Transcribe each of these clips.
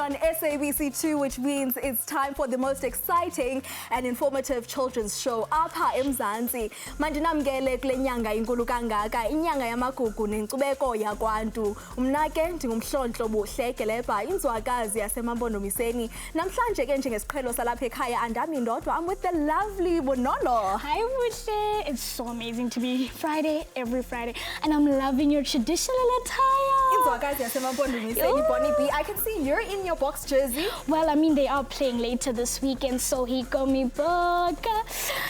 on SABC2, which means it's time for the most exciting and informative children's show apha eMzantsi. Mandinamkele kule nyanga inkulu kangaka, inyanga yamagugu nenkcubeko yakwantu. Mna ke ndingumhlontlo buhle Geleba, inzwakazi yasemampondomiseni. Namhlanje ke njengesiqhelo salapha ekhaya andami ndodwa. I'm with the lovely Bonolo. Hi Bushe, it's so amazing to be Friday, every Friday, and I'm loving your traditional attire. Inzwakazi yasemampondomiseni, Bonnie B. I can see you're in your box jersey. Well, I mean, they are playing later this weekend, so he got me boka.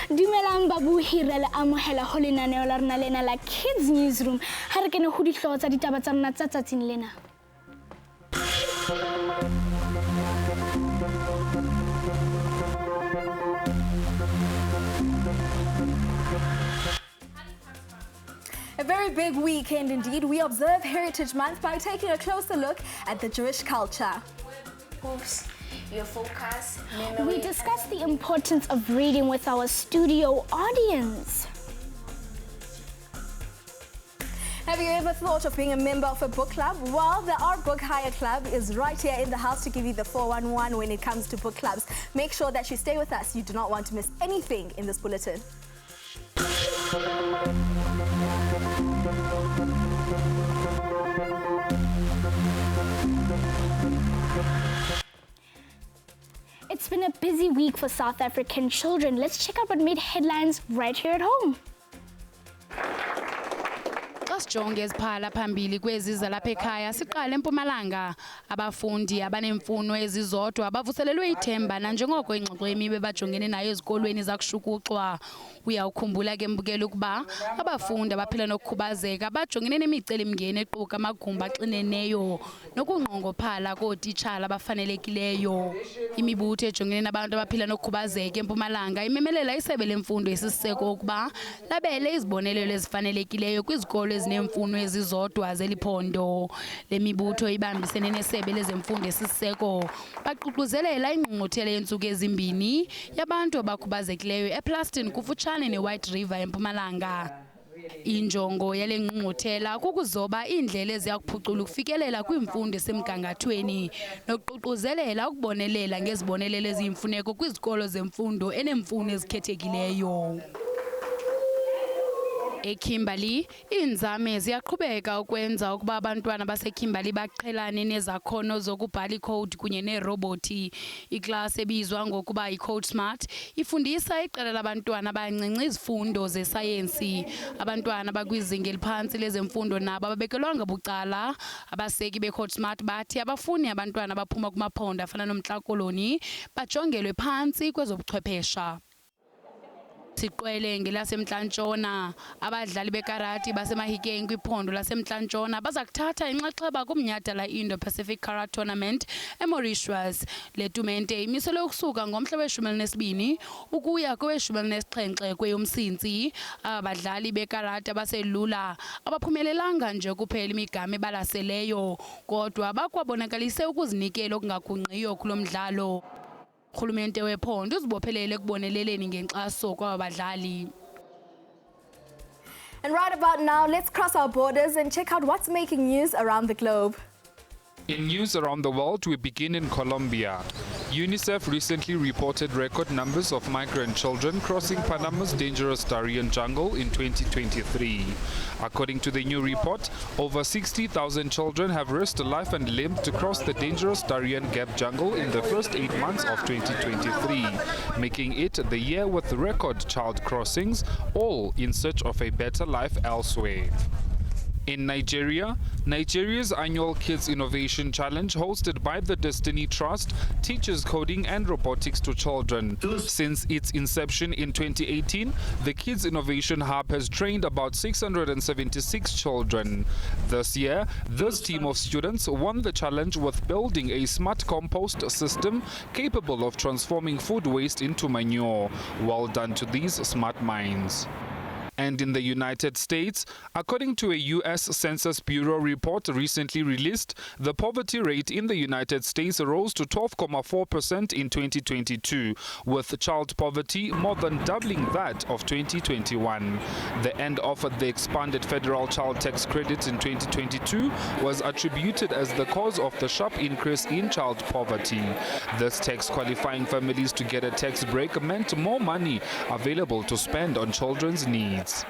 Dumelang babu hirele amohela holina neolarna lena la kids newsroom. Harke no hudi hlotsa ditaba tsa rona tsa tsatsing lena. A very big weekend indeed. We observe Heritage Month by taking a closer look at the Jewish culture. Oops, your focus, memory. We discuss the importance of reading with our studio audience. Have you ever thought of being a member of a book club? Well, the Our Book Hire Club is right here in the house to give you the 411 when it comes to book clubs. Make sure that you stay with us. You do not want to miss anything in this bulletin. It's been a busy week for South African children. Let's check out what made headlines right here at home. Sijonge eziphala phambili kwezi zalapha ekhaya siqale eMpumalanga abafundi abanemfuno ezizodwa abavuselelwe ithemba nanjengoko ingxoxo yemibe bajongene nayo ezikolweni zakushukuxwa. Uyawukhumbula ke mbukela ukuba abafundi abaphila nokukhubazeka bajongene nemicelimngeni equka amagumbi axineneyo nokunqongophala kootitshala abafanelekileyo. Imibutho ejongene nabantu abaphila nokukhubazeka eMpumalanga imemelela isebe lemfundo esisiseko ukuba labele izibonelelo ezifanelekileyo kwizikolo ezinemfuno ezizodwa zeliphondo. Le mibutho ibambisene nesebe lezemfundo esisiseko baququzelela ingqungquthela yentsuku ezimbini yabantu abakhubazekileyo ePlaston kufutshane neWhite River eMpumalanga. Injongo yale ngqungquthela kukuzoba iindlela eziyakuphucula ukufikelela kwimfundo esemgangathweni nokuququzelela ukubonelela ngezibonelelo eziyimfuneko kwizikolo zemfundo enemfuno ezikhethekileyo. eKimberley iinzame ziyaqhubeka ukwenza ukuba abantwana baseKimberley baqhelane nezakhono zokubhala icode kunye neeroboti. Iklasi ebizwa ngokuba iCode Smart ifundisa iqela labantwana abancinci izifundo zesayensi. Abantwana bakwizinga eliphantsi lezemfundo nabo ababekelwanga bucala. Abaseki beCode Smart bathi abafuni abantwana abaphuma kumaphondo afana noMntla Koloni bajongelwe phantsi kwezobuchwephesha. Siqwele ngelasemntla-ntshona abadlali bekarati basemahikeng kwiphondo lasemntla-ntshona baza kuthatha inxaxheba kumnyhadala Indo-Pacific Karate Tournament eMauritius. Le tumente imiselwe ukusuka ngomhla we-12 ukuya kowe-17 kweyoMsintsi. Abadlali bekarati abaselula abaphumelelanga nje kuphela imigama ebalaseleyo kodwa bakwabonakalise ukuzinikela okungagungqiyo kulo mdlalo. Urhulumente wephondo uzibophelele ekuboneleleni ngenkxaso kwabadlali. And right about now, let's cross our borders and check out what's making news around the globe. In news around the world, we begin in Colombia. UNICEF recently reported record numbers of migrant children crossing Panama's dangerous Darien jungle in 2023. According to the new report, over 60,000 children have risked life and limb to cross the dangerous Darien Gap jungle in the first 8 months of 2023, making it the year with record child crossings, all in search of a better life elsewhere. In Nigeria, Nigeria's annual Kids Innovation Challenge, hosted by the Destiny Trust, teaches coding and robotics to children. Since its inception in 2018, the Kids Innovation Hub has trained about 676 children. This year, this team of students won the challenge with building a smart compost system capable of transforming food waste into manure. Well done to these smart minds. And in the United States, according to a U.S. Census Bureau report recently released, the poverty rate in the United States rose to 12.4% in 2022, with child poverty more than doubling that of 2021. The end of the expanded federal child tax credit in 2022 was attributed as the cause of the sharp increase in child poverty. This tax qualifying families to get a tax break meant more money available to spend on children's needs.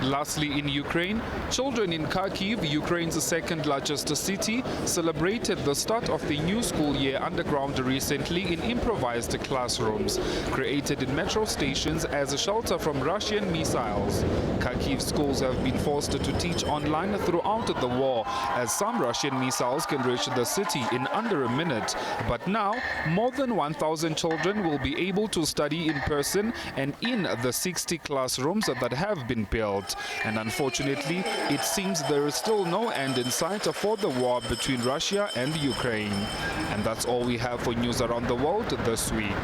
Lastly, in Ukraine, children in Kharkiv, Ukraine's second largest city, celebrated the start of the new school year underground recently in improvised classrooms, created in metro stations as a shelter from Russian missiles. Kharkiv schools have been forced to teach online throughout the war, as some Russian missiles can reach the city in under a minute. But now, more than 1,000 children will be able to study in person and in the 60 classrooms that have been built. And unfortunately, it seems there is still no end in sight for the war between Russia and Ukraine. And that's all we have for news around the world this week.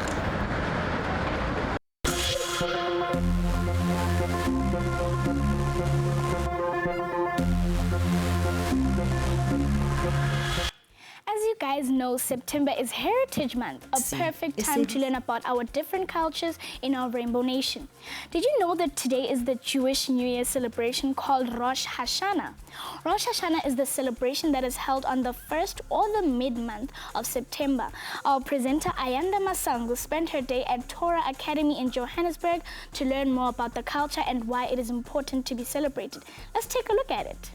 As you guys know, September is Heritage Month, a perfect time to learn about our different cultures in our Rainbow Nation. Did you know that today is the Jewish New Year celebration called Rosh Hashanah? Rosh Hashanah is the celebration that is held on the first or the mid-month of September. Our presenter Ayanda Masango spent her day at Torah Academy in Johannesburg to learn more about the culture and why it is important to be celebrated. Let's take a look at it.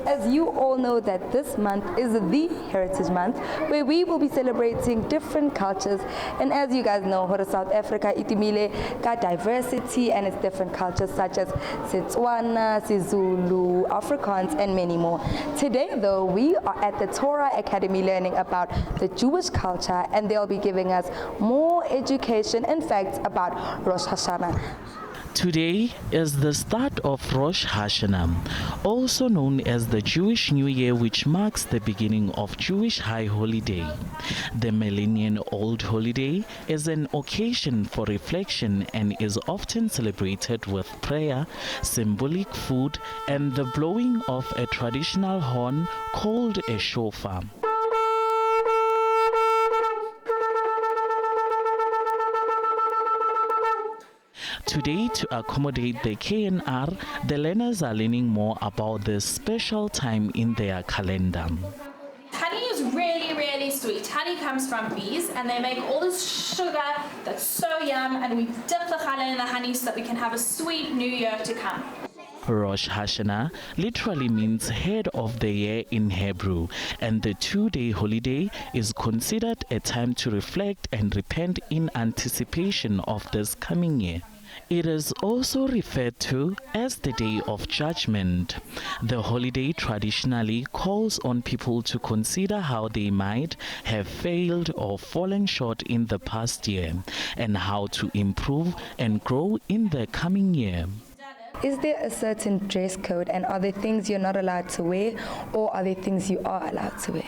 As you all know that this month is the Heritage Month, where we will be celebrating different cultures. And as you guys know, South Africa itimile got diversity and its different cultures such as Setswana, Sizulu, Afrikaans, and many more. Today, though, we are at the Torah Academy learning about the Jewish culture, and they'll be giving us more education and facts about Rosh Hashanah. Today is the start of Rosh Hashanah, also known as the Jewish New Year, which marks the beginning of Jewish High Holiday. The millennium-old holiday is an occasion for reflection and is often celebrated with prayer, symbolic food, and the blowing of a traditional horn called a shofar. Today, to accommodate the KNR, the learners are learning more about this special time in their calendar. Honey is really sweet. Honey comes from bees and they make all this sugar that's so yum, and we dip the challah in the honey so that we can have a sweet new year to come. Rosh Hashanah literally means head of the year in Hebrew, and the two-day holiday is considered a time to reflect and repent in anticipation of this coming year. It is also referred to as the Day of Judgment. The holiday traditionally calls on people to consider how they might have failed or fallen short in the past year and how to improve and grow in the coming year. Is there a certain dress code, and are there things you're not allowed to wear, or are there things you are allowed to wear?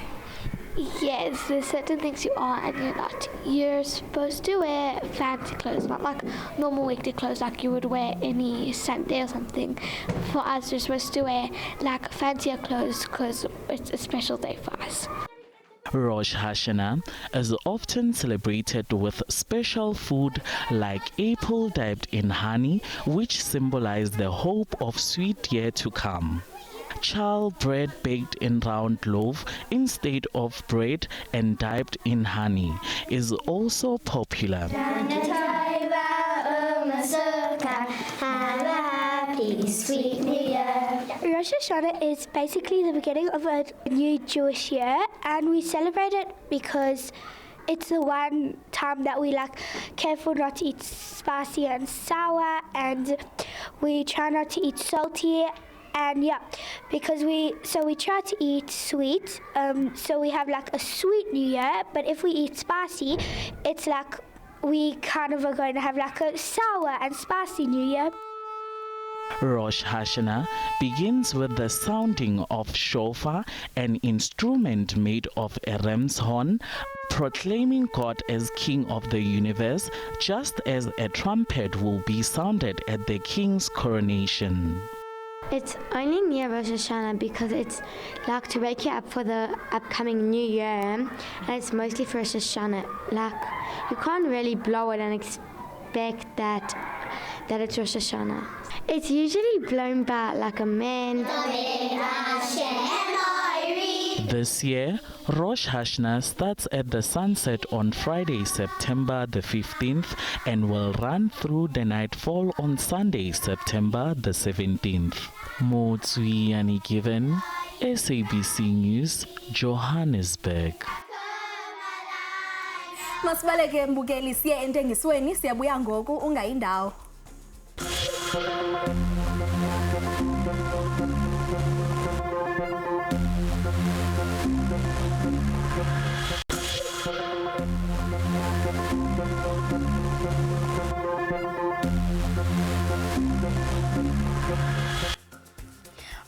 Yes, there's certain things you are and you're not. You're supposed to wear fancy clothes, not like normal weekday clothes like you would wear any Sunday or something. For us, we're supposed to wear like fancier clothes because it's a special day for us. Rosh Hashanah is often celebrated with special food like apple dipped in honey, which symbolize the hope of sweet year to come. Challah bread baked in round loaf instead of bread and dipped in honey is also popular. Sweet New Year. Rosh Hashanah is basically the beginning of a new Jewish year, and we celebrate it because it's the one time that we careful not to eat spicy and sour, and we try not to eat salty. And because we try to eat sweet, so we have a sweet New Year, but if we eat spicy, it's we kind of are going to have a sour and spicy New Year. Rosh Hashanah begins with the sounding of shofar, an instrument made of a ram's horn, proclaiming God as King of the universe, just as a trumpet will be sounded at the king's coronation. It's only near Rosh Hashanah because it's like to wake you up for the upcoming new year, and it's mostly for Rosh Hashanah. Like, you can't really blow it and expect that it's Rosh Hashanah. It's usually blown by like a man. This year, Rosh Hashanah starts at the sunset on Friday, September the 15th and will run through the nightfall on Sunday, September the 17th. Motsui Given, SABC News, Johannesburg. Masibaleke mbukeli siye entengisweni siyabuya ngoku ungayindawo.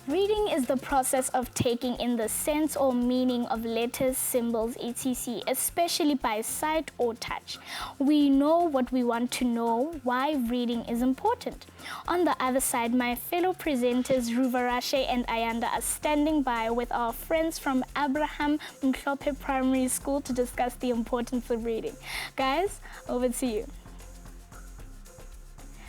Reading is the process of taking in the sense or meaning of letters, symbols, etc., especially by sight or touch. We know what we want to know, why reading is important. On the other side, my fellow presenters Rosh and Ayanda are standing by with our friends from Abraham Mhlophe Primary School to discuss the importance of reading. Guys, over to you.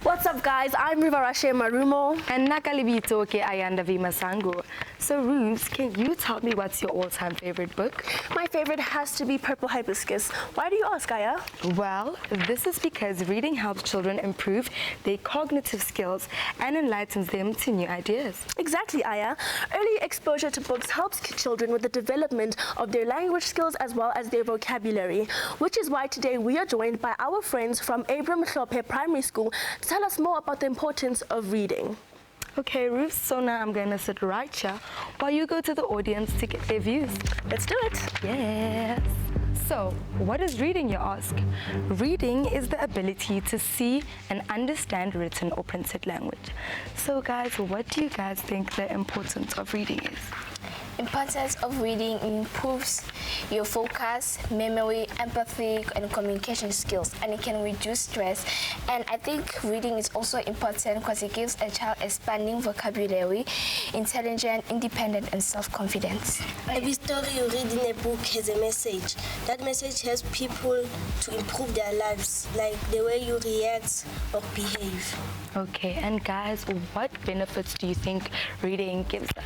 What's up, guys? I'm Rosh Marumo. And Nakalibito ke Ayanda Vimasango. So, Rubes, can you tell me what's your all-time favorite book? My favorite has to be Purple Hibiscus. Why do you ask, Aya? Well, this is because reading helps children improve their cognitive skills and enlightens them to new ideas. Exactly, Aya. Early exposure to books helps children with the development of their language skills as well as their vocabulary, which is why today we are joined by our friends from Abraham Mhlophe Primary School to tell us more about the importance of reading. Okay, Ruth, so now I'm going to sit right here while you go to the audience to get their views. Let's do it. Yes. So, what is reading, you ask? Reading is the ability to see and understand written or printed language. So, guys, what do you guys think the importance of reading is? Importance of reading improves your focus, memory, empathy, and communication skills, and it can reduce stress. And I think reading is also important because it gives a child expanding vocabulary, intelligent, independent, and self-confidence. Every story you read in a book has a message. That message helps people to improve their lives, like the way you react or behave. Okay, and guys, what benefits do you think reading gives us?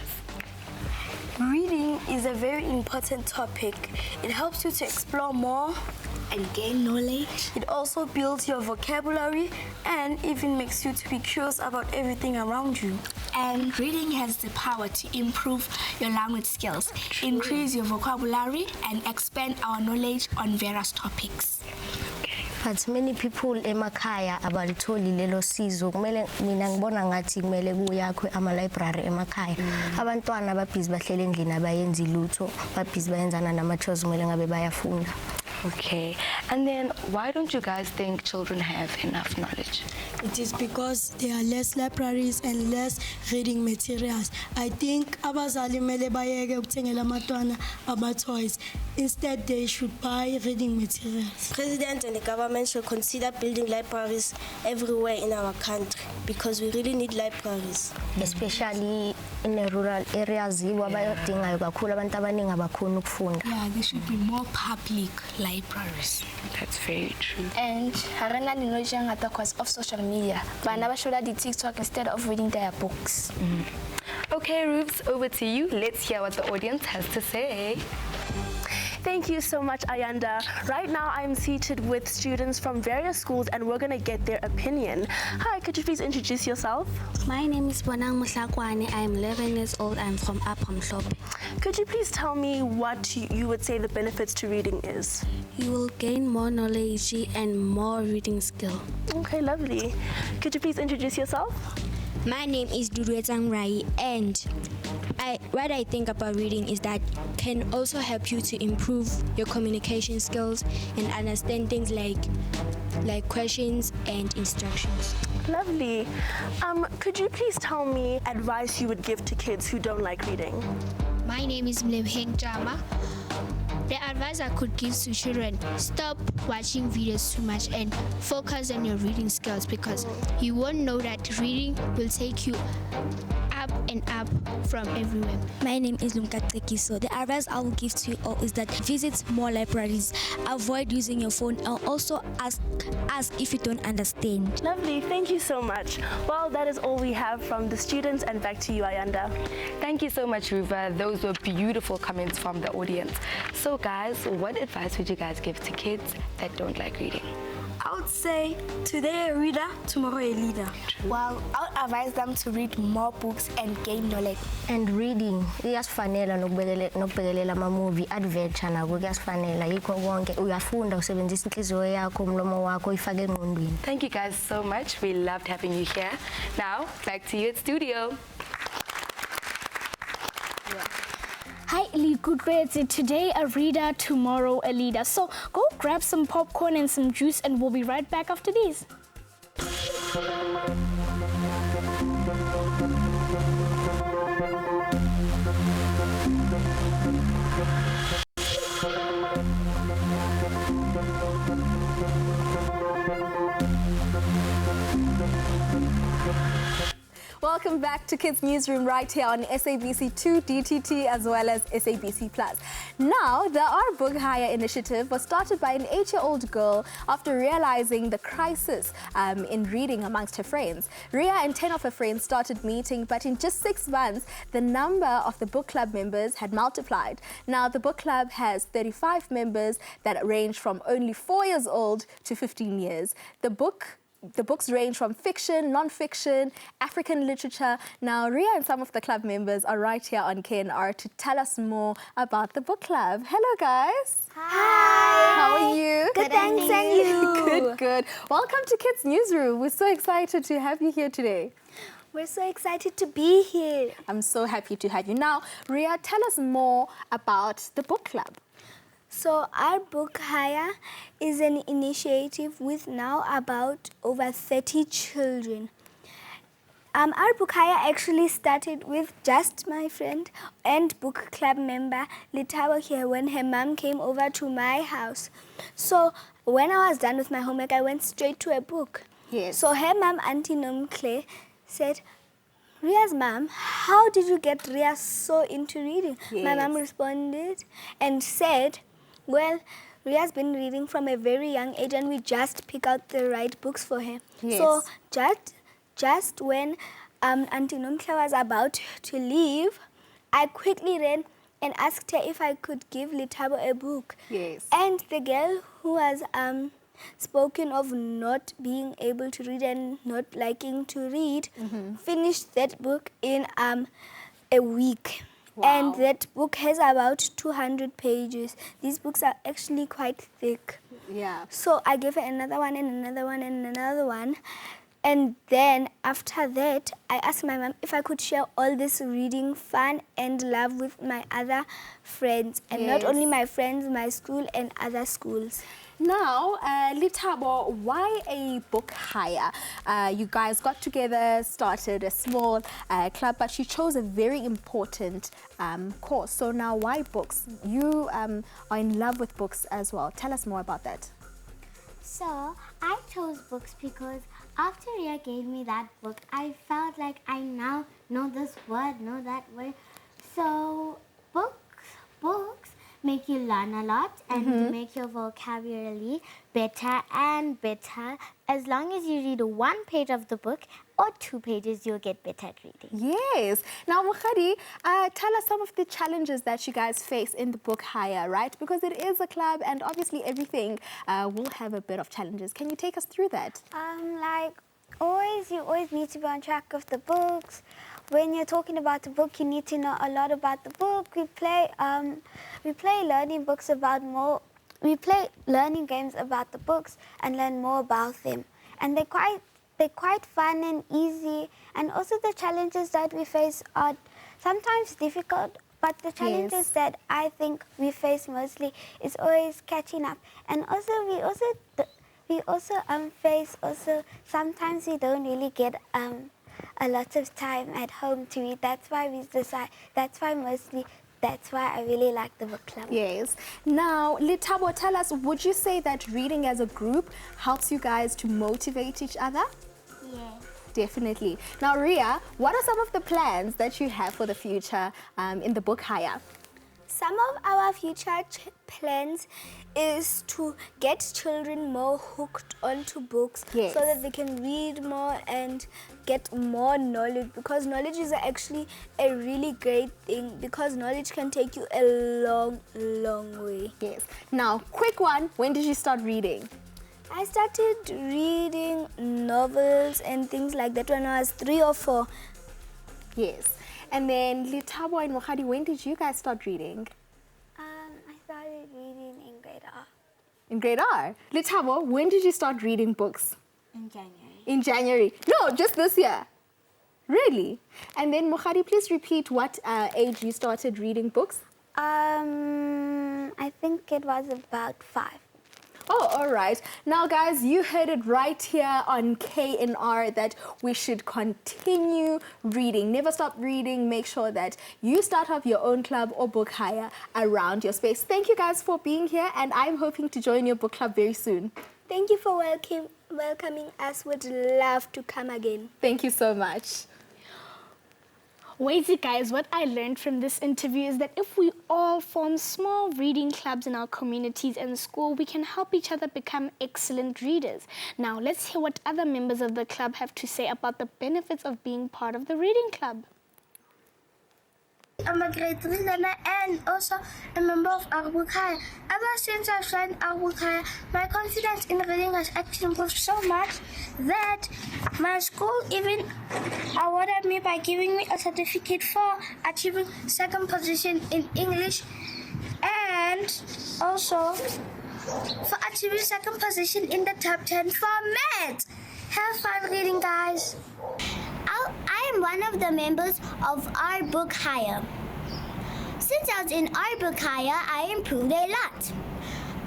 Reading is a very important topic. It helps you to explore more and gain knowledge. It also builds your vocabulary and even makes you to be curious about everything around you. And reading has the power to improve your language skills, increase your vocabulary, and expand our knowledge on various topics. But many people emakhaya abalitholi lelo sizo kumele mina ngibona ngathi kumele kuyakho ama-library emakhaya abantwana babhizi bahlele endlini abayenzi lutho babhizi bayenzana nama-chores kumele ngabe bayafunda. Okay, and then why don't you guys think children have enough knowledge? It is because there are less libraries and less reading materials. I think abazali kumele bayeke ukuthengela abantwana ama-toys. Instead, they should buy reading materials. President and the government should consider building libraries everywhere in our country because we really need libraries. Especially in the rural areas, Yeah, there should be more public libraries. That's very true. And harana ninojang at because of social media. But never should the TikTok instead of reading their books. Okay, Rubes, over to you. Let's hear what the audience has to say. Thank you so much, Ayanda. Right now, I'm seated with students from various schools, and we're going to get their opinion. Hi, could you please introduce yourself? My name is Bonang Muhlakwane. I'm 11 years old. I'm from Abraham Mhlophe. Could you please tell me what you would say the benefits to reading is? You will gain more knowledge and more reading skill. Okay, lovely. Could you please introduce yourself? My name is Duduetang Rai, and what I think about reading is that can also help you to improve your communication skills and understand things like questions and instructions. Lovely. Could you please tell me advice you would give to kids who don't like reading? My name is Mlebheng Jama. The advice I could give to children, stop watching videos too much and focus on your reading skills, because you won't know that reading will take you up and up from everywhere. My name is Lumka Tekiso. The advice I will give to you all is that visit more libraries, avoid using your phone, and also ask if you don't understand. Lovely, thank you so much. Well, that is all we have from the students, and back to you, Ayanda. Thank you so much, Ruva. Those were beautiful comments from the audience. So guys, what advice would you guys give to kids that don't like reading? I would say today a reader, tomorrow a leader. Well, I would advise them to read more books and gain knowledge. And reading iyasifanela nokubhekelela ama-movie adventure nako kuyasifanela yikho konke uyafunda usebenzisa inhliziyo yakho umlomo wakho ifake engqondweni. Thank you guys so much. We loved having you here. Now, back to you at studio. Hi, Likutwetsi. Today a reader, tomorrow a leader. So go grab some popcorn and some juice, and we'll be right back after these. Welcome back to Kids Newsroom right here on SABC 2 DTT as well as SABC Plus. Now, the Our Book Hire initiative was started by an 8-year-old girl after realizing the crisis in reading amongst her friends. Ria and 10 of her friends started meeting, but in just 6 months, the number of the book club members had multiplied. Now, the book club has 35 members that range from only 4 years old to 15 years. The books range from fiction, non-fiction, African literature. Now, Ria and some of the club members are right here on KNR to tell us more about the book club. Hello, guys. Hi. How are you? Good, thanks, and you? Good, good. Welcome to Kids Newsroom. We're so excited to have you here today. We're so excited to be here. I'm so happy to have you. Now, Ria, tell us more about the book club. So Our Book Hire is an initiative with now about over 30 children. Our Book Hire actually started with just my friend and book club member Litabo here when her mom came over to my house. So when I was done with my homework, I went straight to a book. Yes. So her mom, Auntie Nomkle, said, Ria's mom, how did you get Ria so into reading? Yes. My mom responded and said, well, Ria's been reading from a very young age and we just pick out the right books for her. Yes. So just when Auntie Nomkla was about to leave, I quickly ran and asked her if I could give Litabo a book. Yes. And the girl who was spoken of not being able to read and not liking to read finished that book in a week. Wow. And that book has about 200 pages. These books are actually quite thick. Yeah. So I gave her another one and another one and another one. And then after that, I asked my mom if I could share all this reading fun and love with my other friends. And not Yes. only my friends, my school and other schools. Now, Litabo, why a book hire? You guys got together, started a small club, but you chose a very important course. So now, why books? You are in love with books as well. Tell us more about that. So, I chose books because after Ria gave me that book, I felt like I now know this word, know that word. So, books make you learn a lot and make your vocabulary better and better. As long as you read 1 page of the book or 2 pages, you'll get better at reading. Yes. Now, Mukhari, tell us some of the challenges that you guys face in the book hire, right? Because it is a club and obviously everything will have a bit of challenges. Can you take us through that? You always need to be on track of the books. When you're talking about the book, you need to know a lot about the book. We play learning games about the books and learn more about them. And they're quite fun and easy. And also the challenges that we face are sometimes difficult, but the challenges that I think we face mostly is always catching up. And also we also face sometimes we don't really get a lot of time at home to read. That's why I really like the book club. Yes. Now, Litabo, tell us, would you say that reading as a group helps you guys to motivate each other? Yes. Definitely. Now, Ria, what are some of the plans that you have for the future in the book hire? Some of our future plans is to get children more hooked onto books Yes. so that they can read more and get more knowledge, because knowledge is actually a really great thing, because knowledge can take you a long, long way. Yes. Now, quick one, when did you start reading? I started reading novels and things like that when I was 3 or 4. Yes. And then Litabo and Mohadi, when did you guys start reading? I started reading in grade R. In grade R. Litabo, when did you start reading books? In January. In January. No, just this year. Really? And then Mohadi, please repeat what age you started reading books. I think it was about 5. Oh, all right. Now, guys, you heard it right here on KNR that we should continue reading. Never stop reading. Make sure that you start up your own club or book hire around your space. Thank you guys for being here, and I'm hoping to join your book club very soon. Thank you for welcoming us. Would love to come again. Thank you so much. Wait, guys, what I learned from this interview is that if we all form small reading clubs in our communities and school, we can help each other become excellent readers. Now, let's hear what other members of the club have to say about the benefits of being part of the reading club. I'm a grade 3 learner and also a member of our book hire. Ever since I joined our book hire, my confidence in reading has actually improved so much that my school even awarded me by giving me a certificate for achieving 2nd position in English and also for achieving 2nd position in the top 10 for math. Have fun reading, guys. I am one of the members of our book hire. Since I was in our book hire, I improved a lot.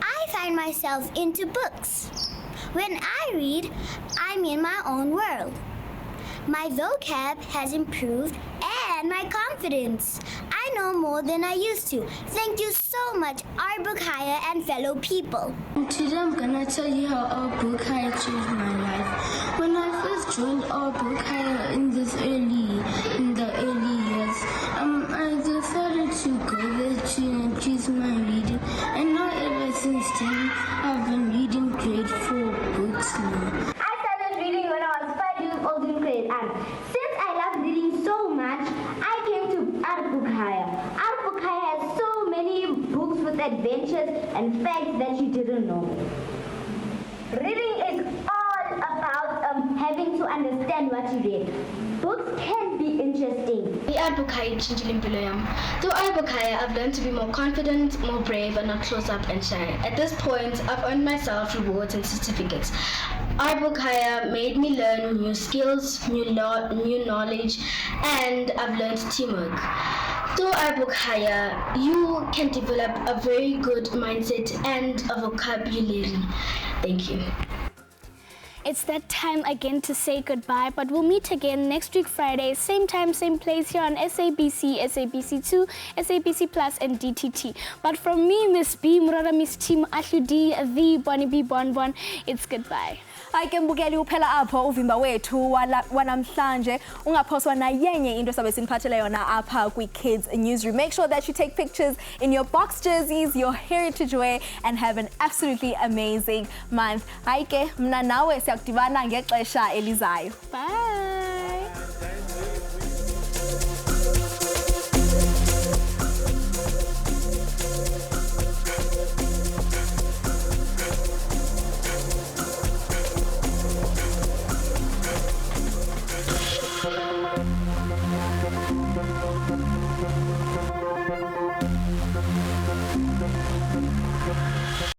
I find myself into books. When I read, I'm in my own world. My vocab has improved and my confidence. I know more than I used to. Thank you so much, our book hire and fellow people. Today I'm gonna tell you how our book hire changed my life. When I first joined our book hire in the early years, I decided to go there to increase my reading, and now ever since then I've been reading grade 4 books now. I started reading when I was 5 years old in grade, and since I love reading so much, I came to our book hire. Our book hire has so many books with adventures and facts that you didn't know. Reading is all about having to understand what you read. Books can be interesting. The art book hire changed impilo yami. Through art book hire, I've learned to be more confident, more brave, and not close up and shy. At this point, I've earned myself rewards and certificates. Art book hire made me learn new skills, new knowledge, and I've learned teamwork. Through our book hire, you can develop a very good mindset and a vocabulary. Thank you. It's that time again to say goodbye, but we'll meet again next week Friday, same time, same place here on SABC, SABC2, SABC Plus, and DTT. But from me, Miss B, Murara Miss Team, Ashley D, the Bonnie B Bonbon, it's goodbye. Ake mbukeli uphela apho uvimba wethu wanamhlanje ungaphoswa nayenye into sabe siniphathele yona apha kwi-Kids Newsroom. Make sure that you take pictures in your box jerseys, your heritage wear, and have an absolutely amazing month. Ake mna nawe siyakudibana ngexesha elizayo. Bye.